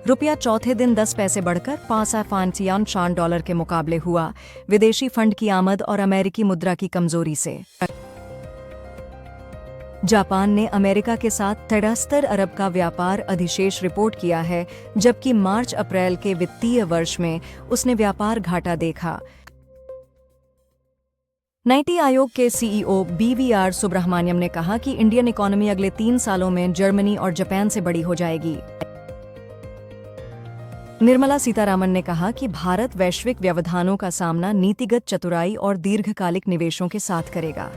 रुपया चौथे दिन 10 पैसे बढ़कर $5.54 के मुकाबले हुआ, विदेशी फंड की आमद और अमेरिकी मुद्रा की कमजोरी से। जापान ने अमेरिका के साथ 73 अरब का व्यापार अधिशेष रिपोर्ट किया है, जबकि मार्च-अप्रैल के वित्तीय वर्ष में उसने व्यापार घाटा देखा। नीति आयोग के सीईओ BVR सुब्रह्मण्यम ने कहा कि इंडियन इकोनॉमी अगले 3 सालों में जर्मनी और जापान से बड़ी हो जाएगी। निर्मला सीतारामन ने कहा कि भारत वैश्विक व्यवधानों का सामना नीतिगत चतुराई और दीर्घकालिक निवेशों के साथ करेगा।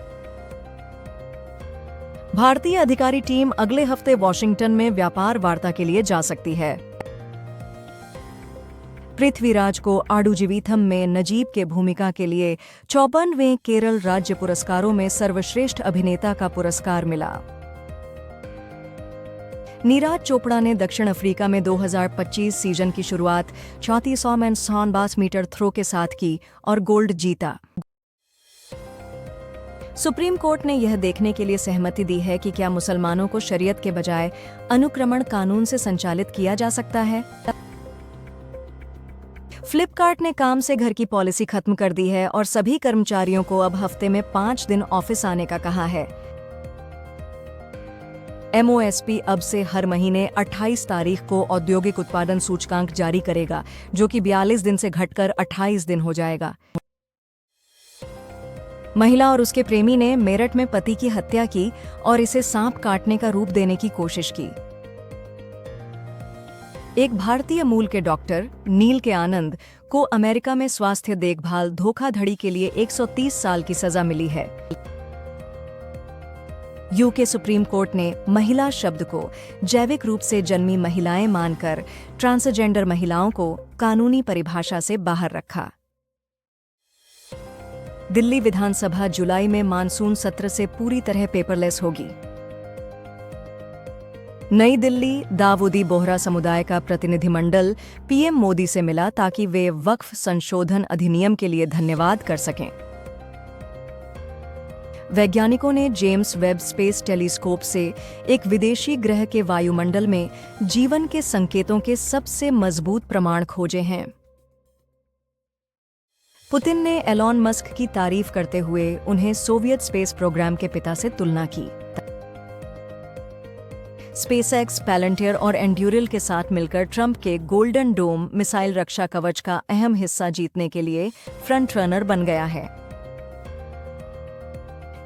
भारतीय अधिकारी टीम अगले हफ्ते वॉशिंगटन में व्यापार वार्ता के लिए जा सकती है। पृथ्वीराज को आडुजीविथम में नजीब के भूमिका के लिए 54वें केरल राज्य पुरस्कारों में सर्वश्रेष्ठ अभिनेता का पुरस्कार मिला। नीरज चोपड़ा ने दक्षिण अफ्रीका में 2025 सीजन की शुरुआत 3400 मीटर थ्रो के साथ की और गोल्ड जीता। सुप्रीम कोर्ट ने यह देखने के लिए सहमति दी है कि क्या मुसलमानों को शरीयत के बजाय अनुक्रमण कानून से संचालित किया जा सकता है। फ्लिपकार्ट ने काम से घर की पॉलिसी खत्म कर दी है और सभी कर्मचारियों को अब हफ्ते में 5 दिन ऑफिस आने का कहा है। MOSP अब से हर महीने 28 तारीख को औद्योगिक उत्पादन सूचकांक जारी करेगा, जो कि 42 दिन से घटकर 28 दिन हो जाएगा। महिला और उसके प्रेमी ने मेरठ में पति की हत्या की और इसे सांप काटने का रूप देने की कोशिश की। एक भारतीय मूल के डॉक्टर नील के आनंद को अमेरिका में स्वास्थ्य देखभाल धोखाधड़ी के लिए 130 साल की सजा मिली है। यूके सुप्रीम कोर्ट ने महिला शब्द को जैविक रूप से जन्मी महिलाएं मानकर ट्रांसजेंडर महिलाओं को कानूनी परिभाषा से बाहर रखा। दिल्ली विधानसभा जुलाई में मानसून सत्र से पूरी तरह पेपरलेस होगी। नई दिल्ली दाऊदी बोहरा समुदाय का प्रतिनिधिमंडल पीएम मोदी से मिला ताकि वे वक्फ संशोधन अधिनियम के लिए धन्यवाद कर सकें। वैज्ञानिकों ने जेम्स वेब स्पेस टेलीस्कोप से एक विदेशी ग्रह के वायुमंडल में जीवन के संकेतों के सबसे मजबूत प्रमाण खोजे हैं। पुतिन ने एलॉन मस्क की तारीफ करते हुए उन्हें सोवियत स्पेस प्रोग्राम के पिता से तुलना की। स्पेसएक्स, पैलंटियर और एंड्यूरिल के साथ मिलकर ट्रंप के गोल्डन डोम मिसाइल रक्षा कवच का अहम हिस्सा जीतने के लिए फ्रंट रनर बन गया है।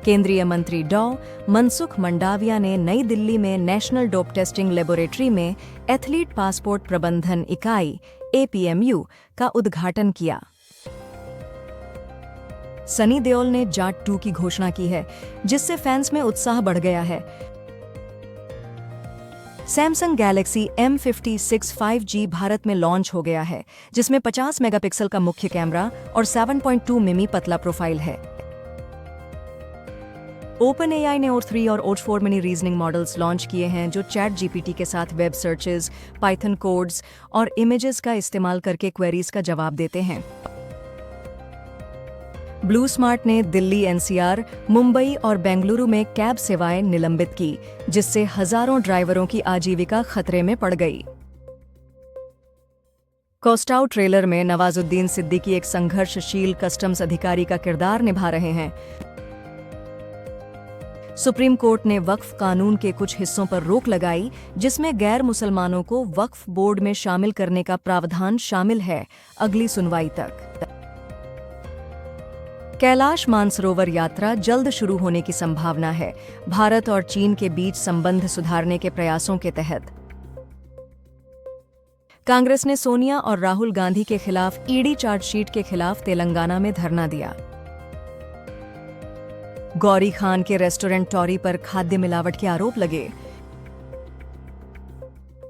केंद्रीय मंत्री डॉ. मनसुख मंडाविया ने नई दिल्ली में नेशनल डोप टेस्टिंग लेबोरेटरी में एथलीट पासपोर्ट प्रबंधन इकाई APMU का उद्घाटन किया। सनी देओल ने जाट 2 की घोषणा की है, जिससे फैंस में उत्साह बढ़ गया है। Samsung Galaxy M56 5G Bharat में लॉन्च हो गया है, जिसमें 50 मेगापिक्सल का मुख्य कैमरा और 7.2 मिमी पतला प्रोफाइल है। OpenAI ने OT 3 और OT 4 mini reasoning models launch किए हैं, जो ChatGPT के साथ वेब सर्चेज, पाइथन कोड्स और इमेजेस का इस्तेमाल करके क्वेरीज का जवाब देते हैं। ब्लू स्मार्ट ने दिल्ली, NCR, मुंबई और बेंगलुरु में कैब सेवाएं निलंबित की, जिससे हजारों ड्राइवरों की आजीविका खतरे में पड़ गई। कोस्टाउ ट्रेलर में नवाजुद्दीन सिद्दीकी एक संघर्षशील कस्टम्स अधिकारी का किरदार निभा रहे हैं। सुप्रीम कोर्ट ने वक्फ कानून के कुछ हिस्सों पर रोक लगाई, जिसमें गैर मुसलमानों को वक्फ बोर्ड में शामिल करने का प्रावधान शामिल है, अगली सुनवाई तक। कैलाश मानसरोवर यात्रा जल्द शुरू होने की संभावना है, भारत और चीन के बीच संबंध सुधारने के प्रयासों के तहत। कांग्रेस ने सोनिया और राहुल गांधी के खिलाफ ईडी चार्जशीट के खिलाफ तेलंगाना में धरना दिया। गौरी खान के रेस्टोरेंट टॉरी पर खाद्य मिलावट के आरोप लगे।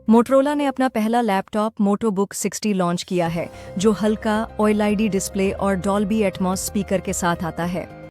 मोटरोला ने अपना पहला लैपटॉप मोटोबुक 60 लॉन्च किया है, जो हल्का OLED डिस्प्ले और डॉल्बी एटमॉस स्पीकर के साथ आता है।